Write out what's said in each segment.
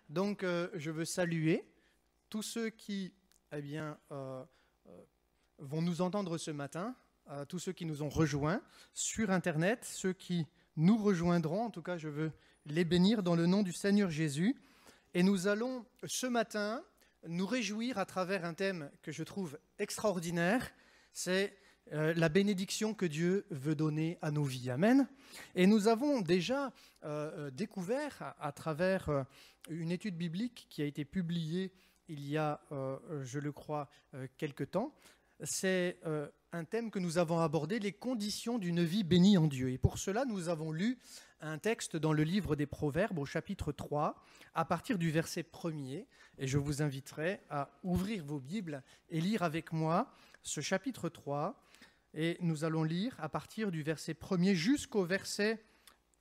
Donc, je veux saluer tous ceux qui vont nous entendre ce matin, tous ceux qui nous ont rejoints sur Internet, ceux qui nous rejoindront. En tout cas, je veux les bénir dans le nom du Seigneur Jésus. Et nous allons ce matin nous réjouir à travers un thème que je trouve extraordinaire. C'est la bénédiction que Dieu veut donner à nos vies. Amen. Et nous avons déjà découvert à travers une étude biblique qui a été publiée il y a, je le crois, quelque temps. C'est un thème que nous avons abordé, les conditions d'une vie bénie en Dieu. Et pour cela, nous avons lu un texte dans le livre des Proverbes au chapitre 3, à partir du verset 1er. Et je vous inviterai à ouvrir vos Bibles et lire avec moi ce chapitre 3. Et nous allons lire à partir du verset 1er jusqu'au verset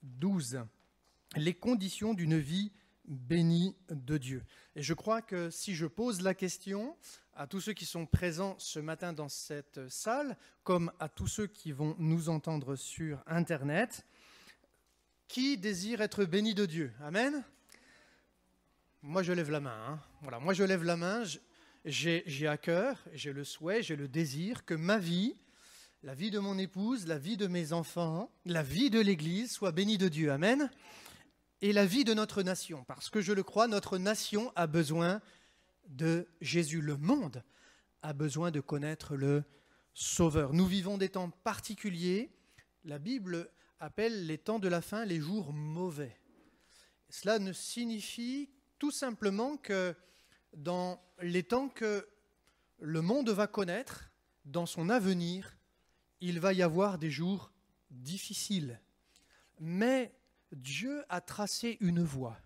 12. Les conditions d'une vie bénie de Dieu. Et je crois que si je pose la question à tous ceux qui sont présents ce matin dans cette salle, comme à tous ceux qui vont nous entendre sur Internet, qui désire être béni de Dieu? Amen. Moi, je lève la main. Voilà, moi, je lève la main. J'ai à cœur, j'ai le souhait, j'ai le désir que ma vie, la vie de mon épouse, la vie de mes enfants, la vie de l'Église soit bénie de Dieu. Amen. Et la vie de notre nation, parce que je le crois, notre nation a besoin de Jésus. Le monde a besoin de connaître le Sauveur. Nous vivons des temps particuliers. La Bible appelle les temps de la fin les jours mauvais. Cela ne signifie tout simplement que dans les temps que le monde va connaître, dans son avenir, il va y avoir des jours difficiles. Mais Dieu a tracé une voie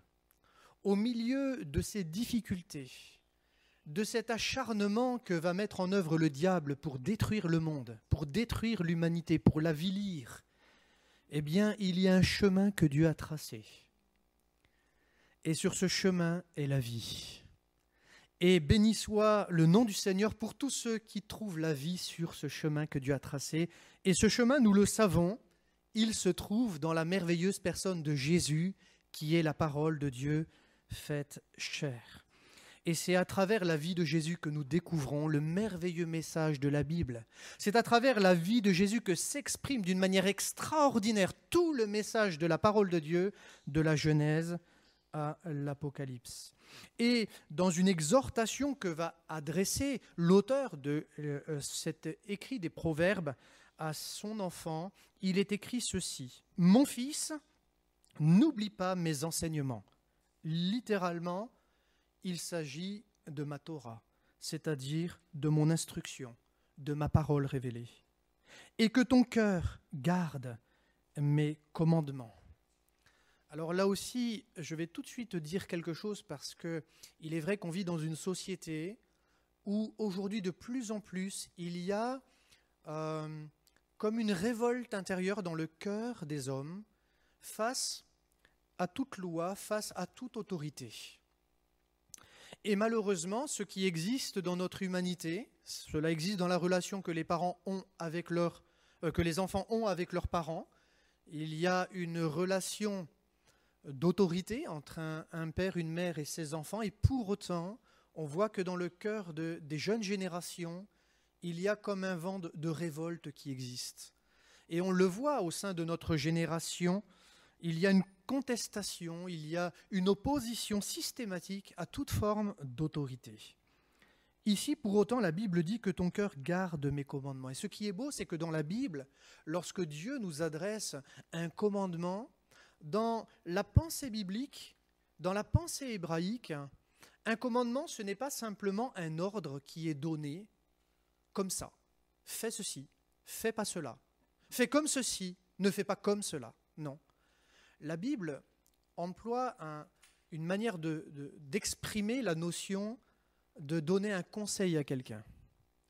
au milieu de ces difficultés, de cet acharnement que va mettre en œuvre le diable pour détruire le monde, pour détruire l'humanité, pour l'avilir. Eh bien, il y a un chemin que Dieu a tracé. Et sur ce chemin est la vie. Et béni soit le nom du Seigneur pour tous ceux qui trouvent la vie sur ce chemin que Dieu a tracé. Et ce chemin, nous le savons, il se trouve dans la merveilleuse personne de Jésus, qui est la parole de Dieu faite chair. Et c'est à travers la vie de Jésus que nous découvrons le merveilleux message de la Bible. C'est à travers la vie de Jésus que s'exprime d'une manière extraordinaire tout le message de la parole de Dieu, de la Genèse à l'Apocalypse. Et dans une exhortation que va adresser l'auteur de cet écrit des Proverbes à son enfant, il est écrit ceci: « Mon fils, n'oublie pas mes enseignements. » Littéralement, il s'agit de ma Torah, c'est-à-dire de mon instruction, de ma parole révélée. Et que ton cœur garde mes commandements. Alors là aussi, je vais tout de suite dire quelque chose parce qu'il est vrai qu'on vit dans une société où aujourd'hui de plus en plus il y a comme une révolte intérieure dans le cœur des hommes face à toute loi, face à toute autorité. Et malheureusement, ce qui existe dans notre humanité, cela existe dans la relation que les parents ont avec que les enfants ont avec leurs parents. Il y a une relation d'autorité entre un père, une mère et ses enfants, et pour autant, on voit que dans le cœur des jeunes générations, il y a comme un vent de révolte qui existe. Et on le voit au sein de notre génération, il y a une contestation, il y a une opposition systématique à toute forme d'autorité. Ici, pour autant, la Bible dit que ton cœur garde mes commandements. Et ce qui est beau, c'est que dans la Bible, lorsque Dieu nous adresse un commandement, dans la pensée biblique, dans la pensée hébraïque, un commandement, ce n'est pas simplement un ordre qui est donné comme ça. Fais ceci, fais pas cela. Fais comme ceci, ne fais pas comme cela. Non. La Bible emploie une manière d'exprimer la notion de donner un conseil à quelqu'un.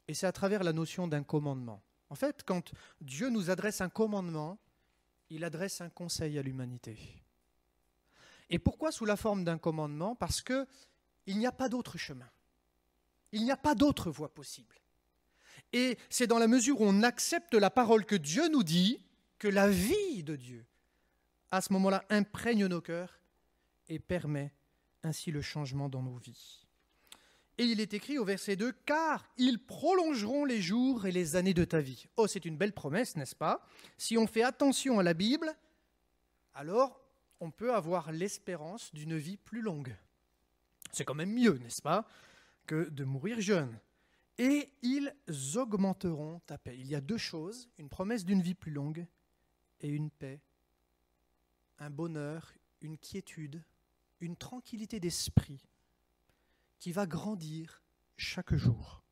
Et c'est à travers la notion d'un commandement. En fait, quand Dieu nous adresse un commandement, il adresse un conseil à l'humanité. Et pourquoi sous la forme d'un commandement? Parce qu'il n'y a pas d'autre chemin. Il n'y a pas d'autre voie possible. Et c'est dans la mesure où on accepte la parole que Dieu nous dit que la vie de Dieu, à ce moment-là, imprègne nos cœurs et permet ainsi le changement dans nos vies. Et il est écrit au verset 2, « Car ils prolongeront les jours et les années de ta vie. » Oh, c'est une belle promesse, n'est-ce pas? Si on fait attention à la Bible, alors on peut avoir l'espérance d'une vie plus longue. C'est quand même mieux, n'est-ce pas, que de mourir jeune. Et ils augmenteront ta paix. Il y a deux choses, une promesse d'une vie plus longue et une paix, un bonheur, une quiétude, une tranquillité d'esprit qui va grandir chaque jour.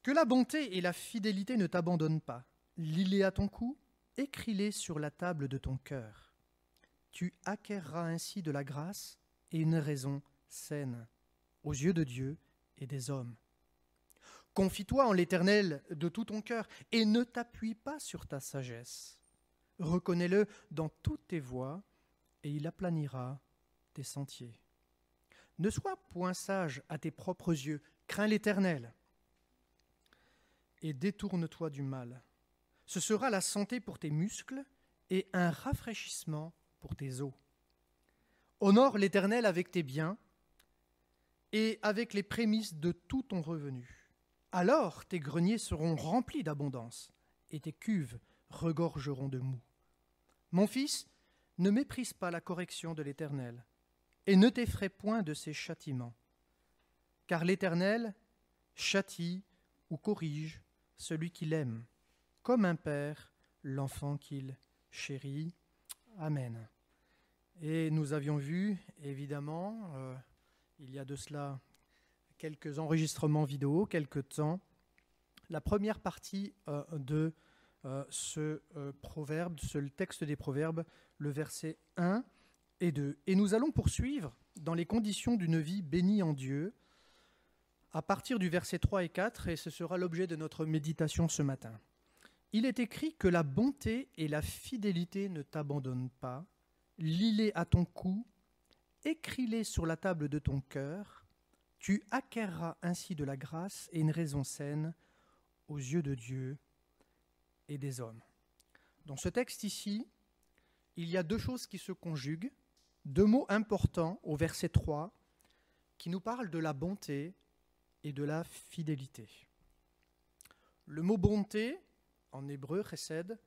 Que la bonté et la fidélité ne t'abandonnent pas. Lis-les à ton cou, écris-les sur la table de ton cœur. Tu acquerras ainsi de la grâce et une raison saine aux yeux de Dieu et des hommes. Confie-toi en l'Éternel de tout ton cœur et ne t'appuie pas sur ta sagesse. Reconnais-le dans toutes tes voies et il aplanira tes sentiers. Ne sois point sage à tes propres yeux, crains l'Éternel et détourne-toi du mal. Ce sera la santé pour tes muscles et un rafraîchissement pour tes os. Honore l'Éternel avec tes biens et avec les prémices de tout ton revenu. Alors tes greniers seront remplis d'abondance et tes cuves regorgeront de mou. Mon fils, ne méprise pas la correction de l'Éternel et ne t'effraie point de ses châtiments. Car l'Éternel châtie ou corrige celui qu'il aime, comme un père l'enfant qu'il chérit. Amen. Et nous avions vu, évidemment, il y a de cela quelques enregistrements vidéo, quelques temps, la première partie de ce proverbe, le texte des proverbes, le verset 1 et 2. Et nous allons poursuivre dans les conditions d'une vie bénie en Dieu, à partir du verset 3 et 4, et ce sera l'objet de notre méditation ce matin. Il est écrit que la bonté et la fidélité ne t'abandonnent pas, lis-les à ton cou, écris-les sur la table de ton cœur, tu acquerras ainsi de la grâce et une raison saine aux yeux de Dieu et des hommes. Dans ce texte ici, il y a deux choses qui se conjuguent, deux mots importants au verset 3 qui nous parlent de la bonté et de la fidélité. Le mot bonté, en hébreu, chesed,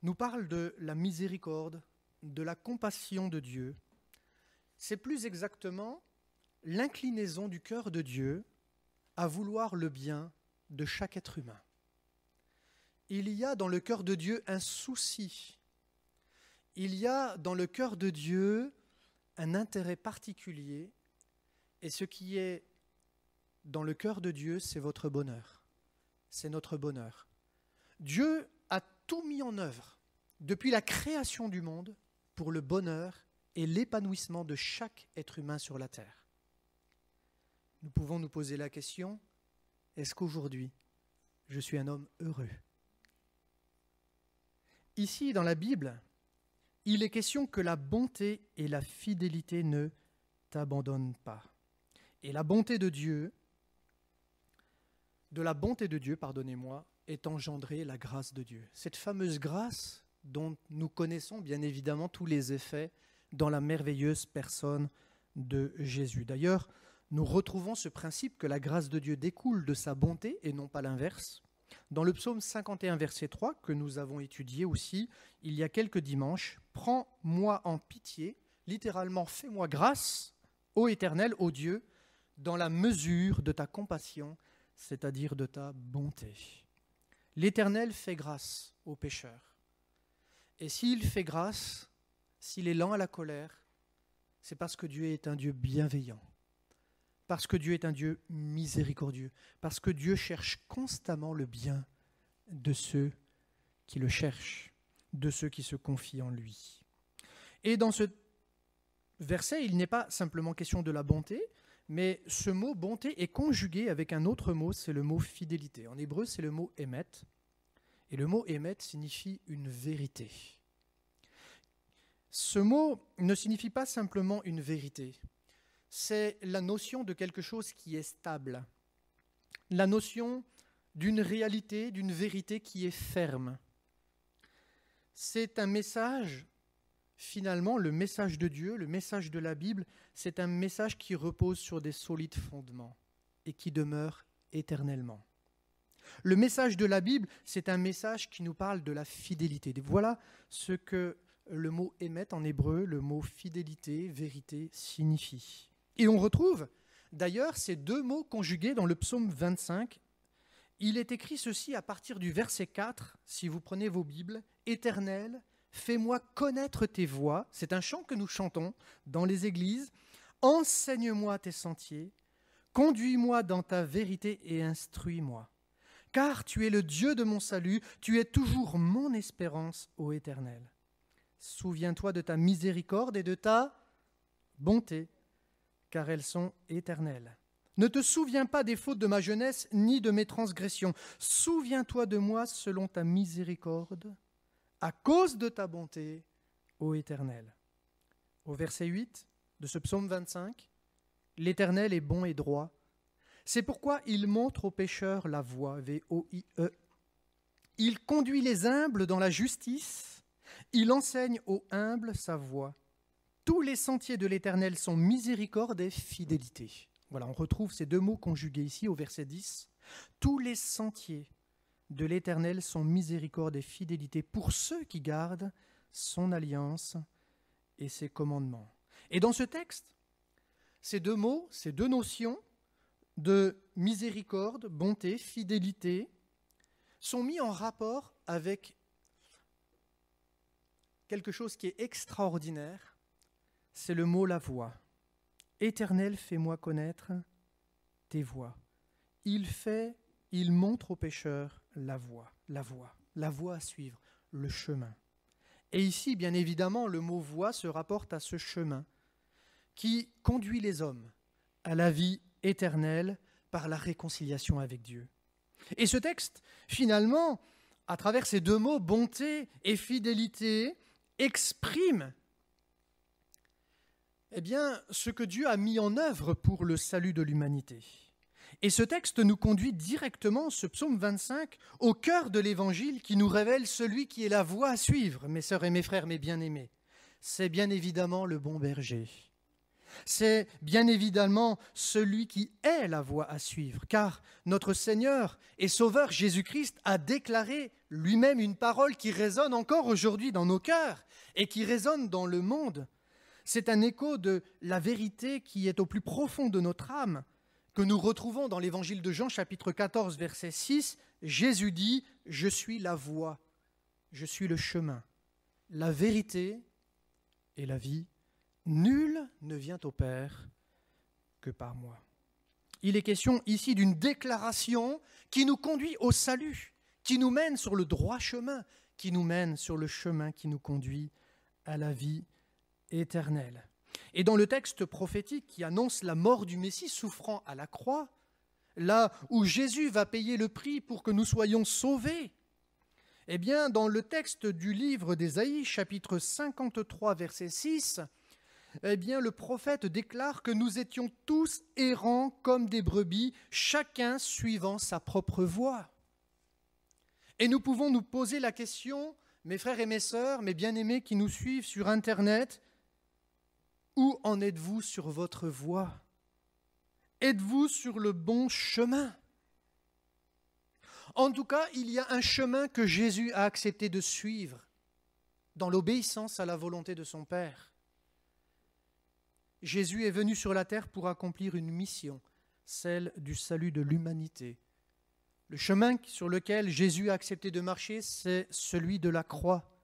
nous parle de la miséricorde, de la compassion de Dieu. C'est plus exactement l'inclinaison du cœur de Dieu à vouloir le bien de chaque être humain. Il y a dans le cœur de Dieu un souci. Il y a dans le cœur de Dieu un intérêt particulier. Et ce qui est dans le cœur de Dieu, c'est votre bonheur. C'est notre bonheur. Dieu a tout mis en œuvre depuis la création du monde pour le bonheur et l'épanouissement de chaque être humain sur la terre. Nous pouvons nous poser la question, est-ce qu'aujourd'hui, je suis un homme heureux? Ici, dans la Bible, il est question que la bonté et la fidélité ne t'abandonnent pas. Et la bonté de Dieu, pardonnez-moi, est engendrée la grâce de Dieu. Cette fameuse grâce dont nous connaissons bien évidemment tous les effets dans la merveilleuse personne de Jésus. D'ailleurs, nous retrouvons ce principe que la grâce de Dieu découle de sa bonté et non pas l'inverse. Dans le psaume 51, verset 3, que nous avons étudié aussi il y a quelques dimanches, « Prends-moi en pitié », littéralement « Fais-moi grâce, ô Éternel, ô Dieu, dans la mesure de ta compassion, c'est-à-dire de ta bonté. » L'Éternel fait grâce aux pécheurs. Et s'il fait grâce, s'il est lent à la colère, c'est parce que Dieu est un Dieu bienveillant. Parce que Dieu est un Dieu miséricordieux, parce que Dieu cherche constamment le bien de ceux qui le cherchent, de ceux qui se confient en lui. Et dans ce verset, il n'est pas simplement question de la bonté, mais ce mot bonté est conjugué avec un autre mot, c'est le mot fidélité. En hébreu, c'est le mot émet, et le mot émet signifie une vérité. Ce mot ne signifie pas simplement une vérité. C'est la notion de quelque chose qui est stable, la notion d'une réalité, d'une vérité qui est ferme. C'est un message finalement, le message de Dieu, le message de la Bible, c'est un message qui repose sur des solides fondements et qui demeure éternellement. Le message de la Bible, c'est un message qui nous parle de la fidélité. Voilà ce que le mot émet en hébreu, le mot fidélité, vérité, signifie. Et on retrouve d'ailleurs ces deux mots conjugués dans le psaume 25. Il est écrit ceci à partir du verset 4, si vous prenez vos Bibles. « Éternel, fais-moi connaître tes voies ». C'est un chant que nous chantons dans les églises. « Enseigne-moi tes sentiers, conduis-moi dans ta vérité et instruis-moi. Car tu es le Dieu de mon salut, tu es toujours mon espérance, ô Éternel. Souviens-toi de ta miséricorde et de ta bonté, car elles sont éternelles. Ne te souviens pas des fautes de ma jeunesse, ni de mes transgressions. Souviens-toi de moi selon ta miséricorde, à cause de ta bonté, ô Éternel. » Au verset 8 de ce psaume 25, « L'Éternel est bon et droit. C'est pourquoi il montre aux pécheurs la voie, V-O-I-E. Il conduit les humbles dans la justice, il enseigne aux humbles sa voie. Tous les sentiers de l'Éternel sont miséricorde et fidélité. » Voilà, on retrouve ces deux mots conjugués ici au verset 10. Tous les sentiers de l'Éternel sont miséricorde et fidélité pour ceux qui gardent son alliance et ses commandements. Et dans ce texte, ces deux mots, ces deux notions de miséricorde, bonté, fidélité, sont mis en rapport avec quelque chose qui est extraordinaire, c'est le mot la voie. Éternel, fais-moi connaître tes voies. Il montre aux pécheurs la voie à suivre, le chemin. Et ici, bien évidemment, le mot voie se rapporte à ce chemin qui conduit les hommes à la vie éternelle par la réconciliation avec Dieu. Et ce texte, finalement, à travers ces deux mots, bonté et fidélité, exprime ce que Dieu a mis en œuvre pour le salut de l'humanité. Et ce texte nous conduit directement, ce psaume 25, au cœur de l'Évangile qui nous révèle celui qui est la voie à suivre, mes sœurs et mes frères, mes bien-aimés. C'est bien évidemment le bon berger. C'est bien évidemment celui qui est la voie à suivre, car notre Seigneur et Sauveur Jésus-Christ a déclaré lui-même une parole qui résonne encore aujourd'hui dans nos cœurs et qui résonne dans le monde. C'est un écho de la vérité qui est au plus profond de notre âme, que nous retrouvons dans l'évangile de Jean, chapitre 14, verset 6. Jésus dit « Je suis la voie, je suis le chemin, la vérité et la vie. Nul ne vient au Père que par moi. » Il est question ici d'une déclaration qui nous conduit au salut, qui nous mène sur le droit chemin, qui nous mène sur le chemin qui nous conduit à la vie éternelle. Et dans le texte prophétique qui annonce la mort du Messie souffrant à la croix, là où Jésus va payer le prix pour que nous soyons sauvés, eh bien, dans le texte du livre d'Ésaïe, chapitre 53, verset 6, eh bien, le prophète déclare que nous étions tous errants comme des brebis, chacun suivant sa propre voie. Et nous pouvons nous poser la question, mes frères et mes sœurs, mes bien-aimés qui nous suivent sur Internet, où en êtes-vous sur votre voie? Êtes-vous sur le bon chemin? En tout cas, il y a un chemin que Jésus a accepté de suivre dans l'obéissance à la volonté de son Père. Jésus est venu sur la terre pour accomplir une mission, celle du salut de l'humanité. Le chemin sur lequel Jésus a accepté de marcher, c'est celui de la croix.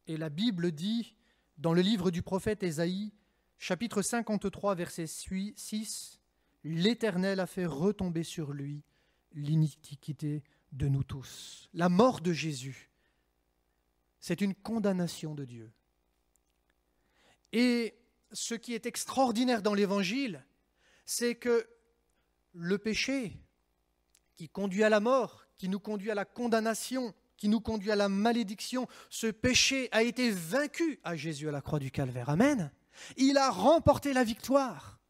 Et la Bible dit, dans le livre du prophète Ésaïe, chapitre 53, verset 6, « L'Éternel a fait retomber sur lui l'iniquité de nous tous. » La mort de Jésus, c'est une condamnation de Dieu. Et ce qui est extraordinaire dans l'Évangile, c'est que le péché qui conduit à la mort, qui nous conduit à la condamnation, qui nous conduit à la malédiction, ce péché a été vaincu à Jésus à la croix du Calvaire. Amen. Il a remporté la victoire,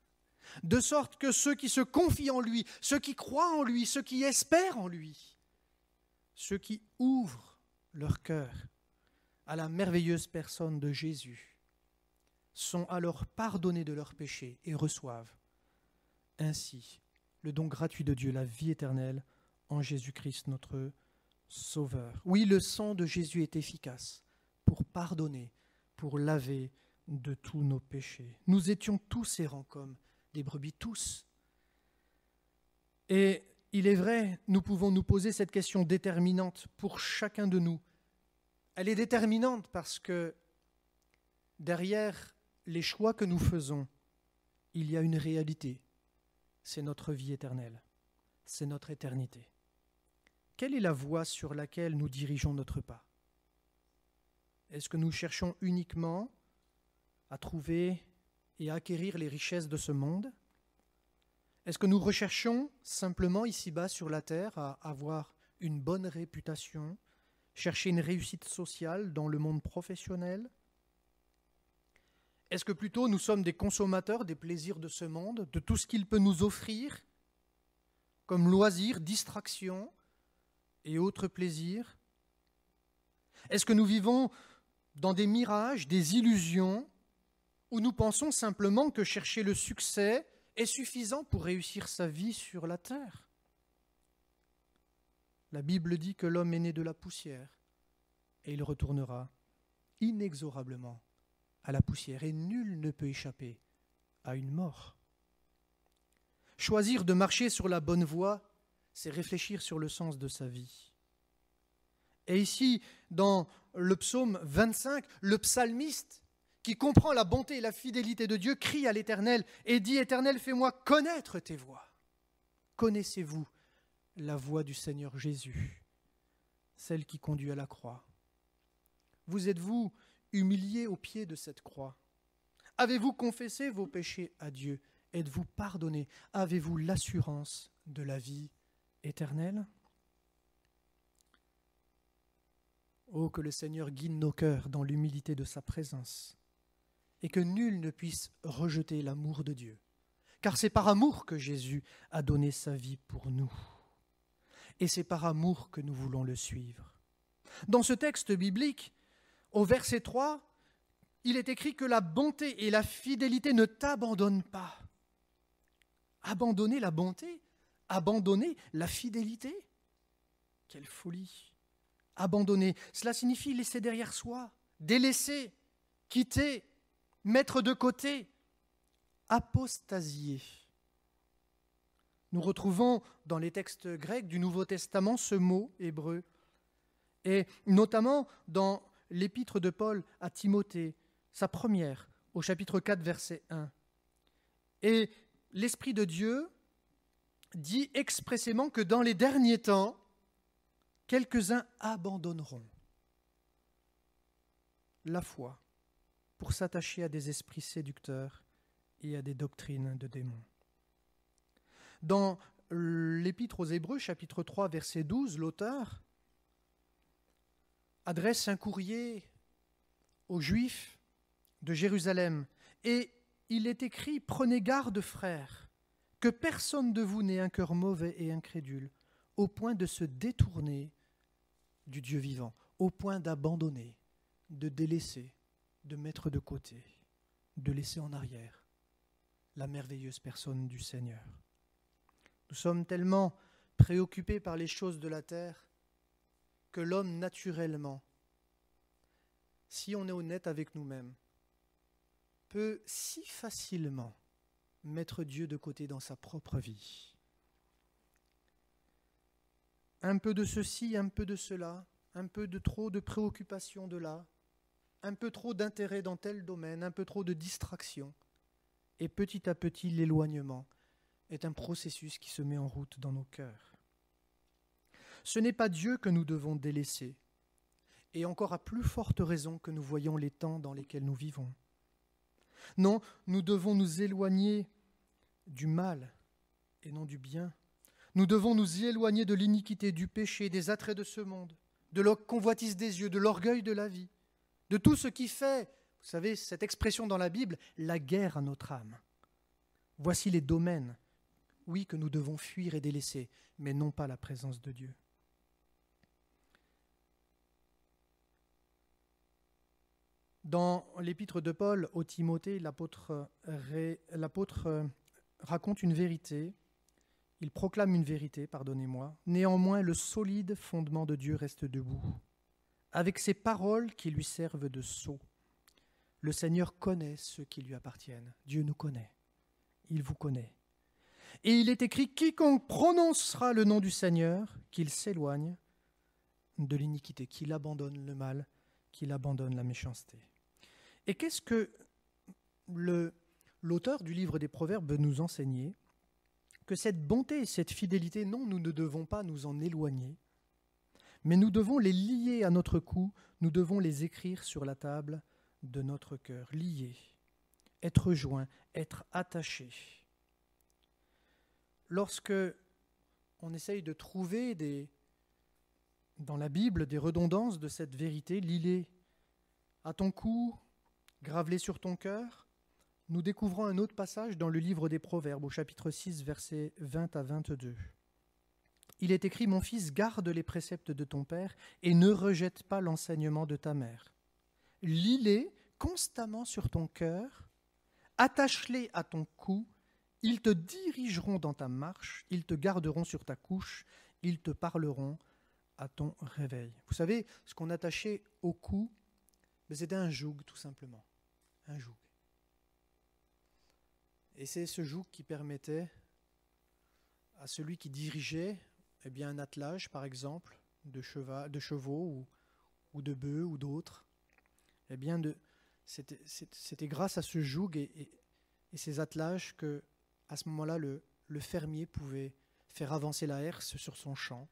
de sorte que ceux qui se confient en lui, ceux qui croient en lui, ceux qui espèrent en lui, ceux qui ouvrent leur cœur à la merveilleuse personne de Jésus sont alors pardonnés de leurs péchés et reçoivent ainsi le don gratuit de Dieu, la vie éternelle en Jésus-Christ notre Sauveur. Oui, le sang de Jésus est efficace pour pardonner, pour laver de tous nos péchés. Nous étions tous errants comme des brebis, tous. Et il est vrai, nous pouvons nous poser cette question déterminante pour chacun de nous. Elle est déterminante parce que derrière les choix que nous faisons, il y a une réalité. C'est notre vie éternelle. C'est notre éternité. Quelle est la voie sur laquelle nous dirigeons notre pas? Est-ce que nous cherchons uniquement à trouver et à acquérir les richesses de ce monde? Est-ce que nous recherchons simplement ici-bas sur la terre à avoir une bonne réputation, chercher une réussite sociale dans le monde professionnel? Est-ce que plutôt nous sommes des consommateurs des plaisirs de ce monde, de tout ce qu'il peut nous offrir, comme loisirs, distractions et autres plaisirs? Est-ce que nous vivons dans des mirages, des illusions, où nous pensons simplement que chercher le succès est suffisant pour réussir sa vie sur la terre? La Bible dit que l'homme est né de la poussière et il retournera inexorablement à la poussière et nul ne peut échapper à une mort. Choisir de marcher sur la bonne voie, c'est réfléchir sur le sens de sa vie. Et ici, dans le psaume 25, le psalmiste, qui comprend la bonté et la fidélité de Dieu, crie à l'Éternel et dit « Éternel, fais-moi connaître tes voies. Connaissez-vous la voie du Seigneur Jésus, celle qui conduit à la croix? Vous êtes-vous humilié au pied de cette croix? Avez-vous confessé vos péchés à Dieu? Êtes-vous pardonné? Avez-vous l'assurance de la vie éternelle? Oh, que le Seigneur guide nos cœurs dans l'humilité de sa présence et que nul ne puisse rejeter l'amour de Dieu, car c'est par amour que Jésus a donné sa vie pour nous. Et c'est par amour que nous voulons le suivre. Dans ce texte biblique, au verset 3, il est écrit que la bonté et la fidélité ne t'abandonnent pas. Abandonner la bonté, abandonner la fidélité. Quelle folie! Abandonner, cela signifie laisser derrière soi, délaisser, quitter, mettre de côté, apostasier. Nous retrouvons dans les textes grecs du Nouveau Testament ce mot hébreu, et notamment dans l'épître de Paul à Timothée, sa première, au chapitre 4, verset 1. Et l'Esprit de Dieu dit expressément que dans les derniers temps, quelques-uns abandonneront la foi pour s'attacher à des esprits séducteurs et à des doctrines de démons. Dans l'Épître aux Hébreux, chapitre 3, verset 12, l'auteur adresse un courrier aux Juifs de Jérusalem et il est écrit « Prenez garde, frères, que personne de vous n'ait un cœur mauvais et incrédule, au point de se détourner du Dieu vivant, au point d'abandonner, de délaisser, de mettre de côté, de laisser en arrière la merveilleuse personne du Seigneur. » Nous sommes tellement préoccupés par les choses de la terre que l'homme naturellement, si on est honnête avec nous-mêmes, peut si facilement mettre Dieu de côté dans sa propre vie. Un peu de ceci, un peu de cela, un peu de trop de préoccupation de là, un peu trop d'intérêt dans tel domaine, un peu trop de distraction. Et petit à petit, l'éloignement est un processus qui se met en route dans nos cœurs. Ce n'est pas Dieu que nous devons délaisser, et encore à plus forte raison que nous voyons les temps dans lesquels nous vivons. Non, nous devons nous éloigner du mal et non du bien. Nous devons nous éloigner de l'iniquité, du péché, des attraits de ce monde, de la convoitise des yeux, de l'orgueil de la vie, de tout ce qui fait, vous savez, cette expression dans la Bible, la guerre à notre âme. Voici les domaines, oui, que nous devons fuir et délaisser, mais non pas la présence de Dieu. Dans l'épître de Paul au Timothée, l'apôtre raconte une vérité, il proclame une vérité, pardonnez-moi. Néanmoins, le solide fondement de Dieu reste debout, avec ses paroles qui lui servent de sceau. Le Seigneur connaît ceux qui lui appartiennent. Dieu nous connaît. Il vous connaît. Et il est écrit, quiconque prononcera le nom du Seigneur, qu'il s'éloigne de l'iniquité, qu'il abandonne le mal, qu'il abandonne la méchanceté. Et qu'est-ce que l'auteur du livre des Proverbes veut nous enseigner? Que cette bonté et cette fidélité, non, nous ne devons pas nous en éloigner, mais nous devons les lier à notre cou, nous devons les écrire sur la table de notre cœur, liés, être joints, être attachés. Lorsque on essaye de trouver dans la Bible des redondances de cette vérité, lis-les à ton cou, grave-les sur ton cœur, nous découvrons un autre passage dans le livre des Proverbes, au chapitre 6, versets 20 à 22. Il est écrit, « Mon fils, garde les préceptes de ton père et ne rejette pas l'enseignement de ta mère. Lis-les constamment sur ton cœur, attache-les à ton cou, ils te dirigeront dans ta marche, ils te garderont sur ta couche, ils te parleront à ton réveil. » Vous savez, ce qu'on attachait au cou, c'était un joug tout simplement, un joug. Et c'est ce joug qui permettait à celui qui dirigeait un attelage, par exemple, de chevaux ou de bœufs ou d'autres. C'était grâce à ce joug et ces attelages que, à ce moment-là, le fermier pouvait faire avancer la herse sur son champ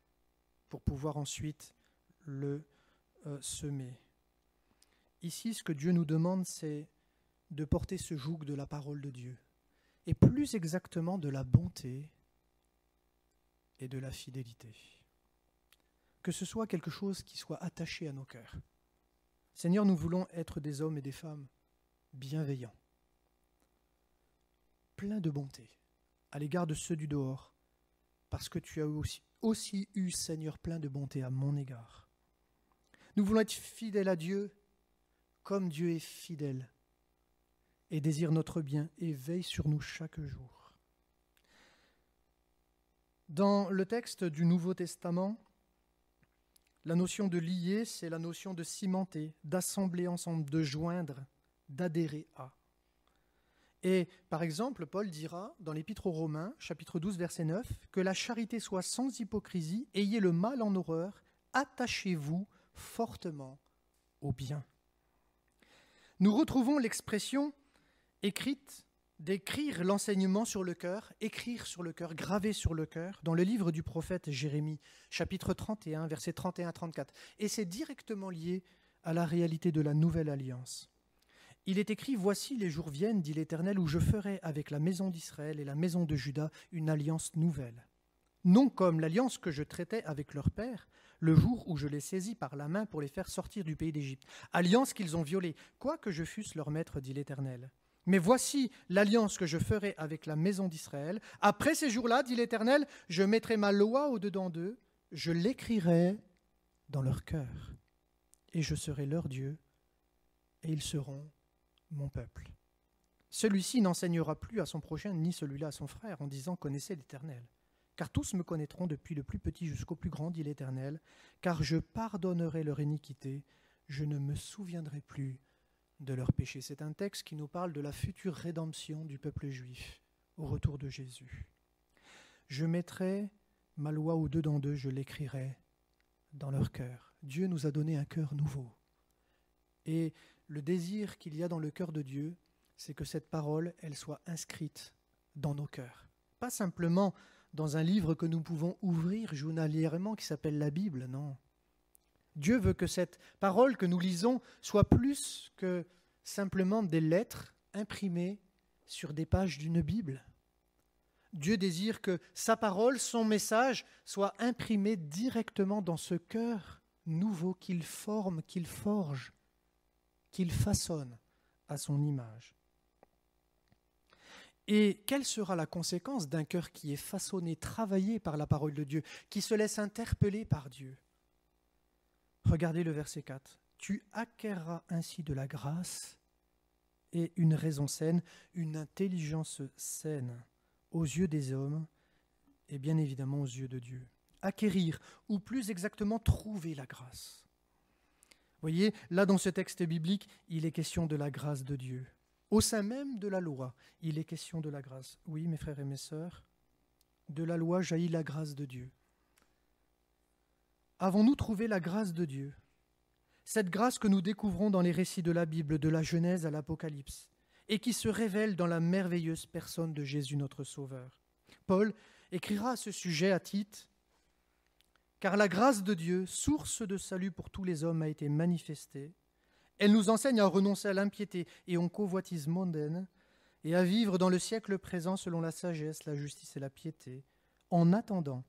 pour pouvoir ensuite le semer. Ici, ce que Dieu nous demande, c'est de porter ce joug de la parole de Dieu, et plus exactement de la bonté et de la fidélité. Que ce soit quelque chose qui soit attaché à nos cœurs. Seigneur, nous voulons être des hommes et des femmes bienveillants, pleins de bonté à l'égard de ceux du dehors, parce que tu as aussi eu, Seigneur, plein de bonté à mon égard. Nous voulons être fidèles à Dieu comme Dieu est fidèle et désire notre bien et veille sur nous chaque jour. Dans le texte du Nouveau Testament, la notion de lier, c'est la notion de cimenter, d'assembler ensemble, de joindre, d'adhérer à. Et par exemple, Paul dira dans l'Épître aux Romains, chapitre 12, verset 9, que la charité soit sans hypocrisie, ayez le mal en horreur, attachez-vous fortement au bien. Nous retrouvons l'expression écrite d'écrire l'enseignement sur le cœur, écrire sur le cœur, graver sur le cœur, dans le livre du prophète Jérémie, chapitre 31, versets 31 à 34. Et c'est directement lié à la réalité de la nouvelle alliance. Il est écrit « Voici les jours viennent, dit l'Éternel, où je ferai avec la maison d'Israël et la maison de Juda une alliance nouvelle. Non comme l'alliance que je traitais avec leur père, le jour où je les saisis par la main pour les faire sortir du pays d'Égypte. Alliance qu'ils ont violée, quoique je fusse leur maître, dit l'Éternel. Mais voici l'alliance que je ferai avec la maison d'Israël. Après ces jours-là, dit l'Éternel, je mettrai ma loi au-dedans d'eux, je l'écrirai dans leur cœur, et je serai leur Dieu, et ils seront mon peuple. Celui-ci n'enseignera plus à son prochain, ni celui-là à son frère, en disant « Connaissez l'Éternel ». Car tous me connaîtront depuis le plus petit jusqu'au plus grand, dit l'Éternel, car je pardonnerai leur iniquité, je ne me souviendrai plus de leurs péchés. C'est un texte qui nous parle de la future rédemption du peuple juif au retour de Jésus. Je mettrai ma loi au-dedans d'eux, je l'écrirai dans leur cœur. Dieu nous a donné un cœur nouveau. Et le désir qu'il y a dans le cœur de Dieu, c'est que cette parole, elle soit inscrite dans nos cœurs. Pas simplement dans un livre que nous pouvons ouvrir journalièrement qui s'appelle la Bible, non. Dieu veut que cette parole que nous lisons soit plus que simplement des lettres imprimées sur des pages d'une Bible. Dieu désire que sa parole, son message, soit imprimé directement dans ce cœur nouveau qu'il forme, qu'il forge, qu'il façonne à son image. Et quelle sera la conséquence d'un cœur qui est façonné, travaillé par la parole de Dieu, qui se laisse interpeller par Dieu? Regardez le verset 4. Tu acquerras ainsi de la grâce et une raison saine, une intelligence saine aux yeux des hommes et bien évidemment aux yeux de Dieu. Acquérir, ou plus exactement trouver la grâce. Vous voyez, là dans ce texte biblique, il est question de la grâce de Dieu. Au sein même de la loi, il est question de la grâce. Oui, mes frères et mes sœurs, de la loi jaillit la grâce de Dieu. Avons-nous trouvé la grâce de Dieu? Cette grâce que nous découvrons dans les récits de la Bible, de la Genèse à l'Apocalypse, et qui se révèle dans la merveilleuse personne de Jésus notre Sauveur. Paul écrira à ce sujet à Tite, « Car la grâce de Dieu, source de salut pour tous les hommes, a été manifestée. Elle nous enseigne à renoncer à l'impiété et aux convoitises mondaines, et à vivre dans le siècle présent selon la sagesse, la justice et la piété, en attendant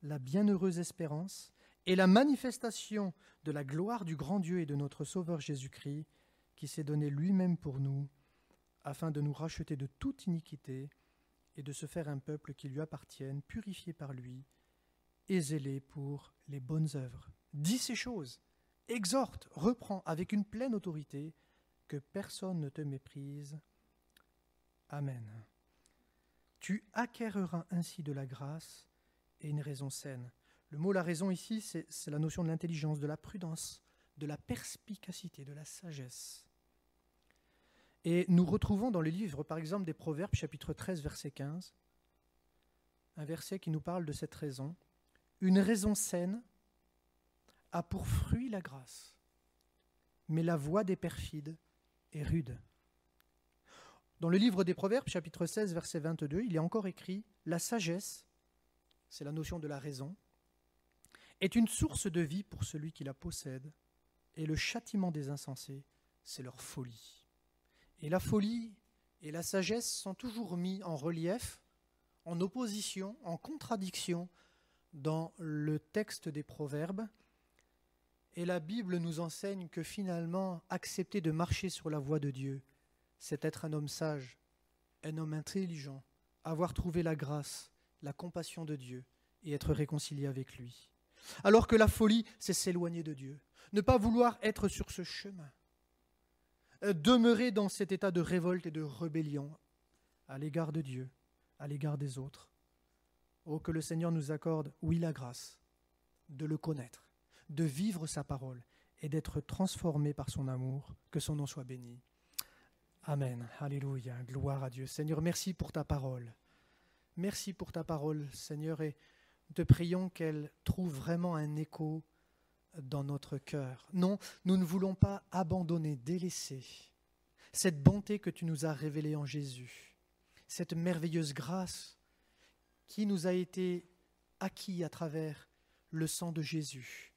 la bienheureuse espérance et la manifestation de la gloire du grand Dieu et de notre Sauveur Jésus-Christ, qui s'est donné lui-même pour nous, afin de nous racheter de toute iniquité et de se faire un peuple qui lui appartienne, purifié par lui et zélé pour les bonnes œuvres. » Dis ces choses, exhorte, reprends avec une pleine autorité, que personne ne te méprise. Amen. Tu acquerras ainsi de la grâce et une raison saine. Le mot « la raison » ici, c'est la notion de l'intelligence, de la prudence, de la perspicacité, de la sagesse. Et nous retrouvons dans le livre, par exemple, des Proverbes, chapitre 13, verset 15, un verset qui nous parle de cette raison. « Une raison saine a pour fruit la grâce, mais la voie des perfides est rude. » Dans le livre des Proverbes, chapitre 16, verset 22, il est encore écrit « La sagesse, c'est la notion de la raison, est une source de vie pour celui qui la possède, et le châtiment des insensés, c'est leur folie. » Et la folie et la sagesse sont toujours mis en relief, en opposition, en contradiction dans le texte des Proverbes. Et la Bible nous enseigne que finalement, accepter de marcher sur la voie de Dieu, c'est être un homme sage, un homme intelligent, avoir trouvé la grâce, la compassion de Dieu et être réconcilié avec lui. Alors que la folie, c'est s'éloigner de Dieu, ne pas vouloir être sur ce chemin, demeurer dans cet état de révolte et de rébellion à l'égard de Dieu, à l'égard des autres. Oh, que le Seigneur nous accorde, oui, la grâce de le connaître, de vivre sa parole et d'être transformé par son amour, que son nom soit béni. Amen. Alléluia. Gloire à Dieu. Seigneur, merci pour ta parole. Merci pour ta parole, Seigneur, et nous te prions qu'elle trouve vraiment un écho dans notre cœur. Non, nous ne voulons pas abandonner, délaisser cette bonté que tu nous as révélée en Jésus, cette merveilleuse grâce qui nous a été acquise à travers le sang de Jésus.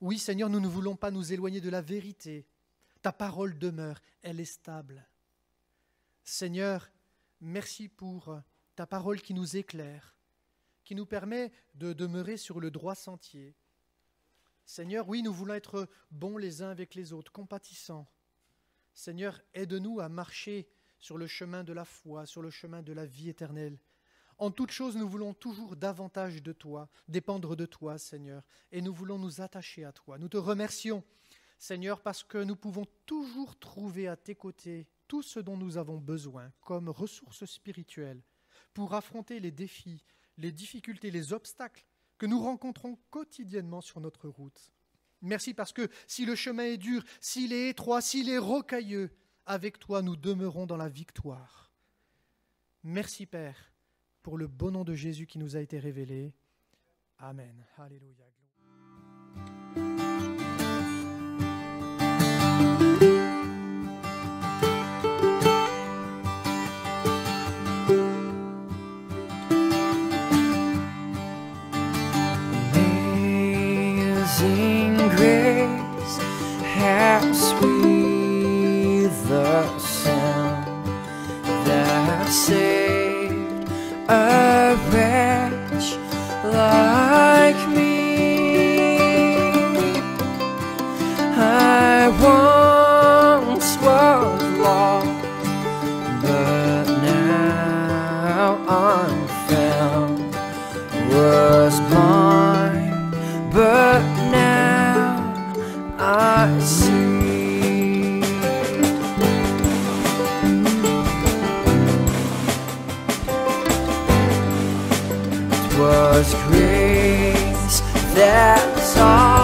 Oui, Seigneur, nous ne voulons pas nous éloigner de la vérité. Ta parole demeure, elle est stable. Seigneur, merci pour ta parole qui nous éclaire, qui nous permet de demeurer sur le droit sentier. Seigneur, oui, nous voulons être bons les uns avec les autres, compatissants. Seigneur, aide-nous à marcher sur le chemin de la foi, sur le chemin de la vie éternelle. En toutes choses, nous voulons toujours davantage de toi, dépendre de toi, Seigneur, et nous voulons nous attacher à toi. Nous te remercions, Seigneur, parce que nous pouvons toujours trouver à tes côtés tout ce dont nous avons besoin comme ressources spirituelles pour affronter les défis, les difficultés, les obstacles que nous rencontrons quotidiennement sur notre route. Merci parce que si le chemin est dur, s'il est étroit, s'il est rocailleux, avec toi nous demeurons dans la victoire. Merci Père pour le beau nom de Jésus qui nous a été révélé. Amen. Alléluia. Amazing grace, how sweet the sound that saved a wretch like me. see. 'Twas grace that taught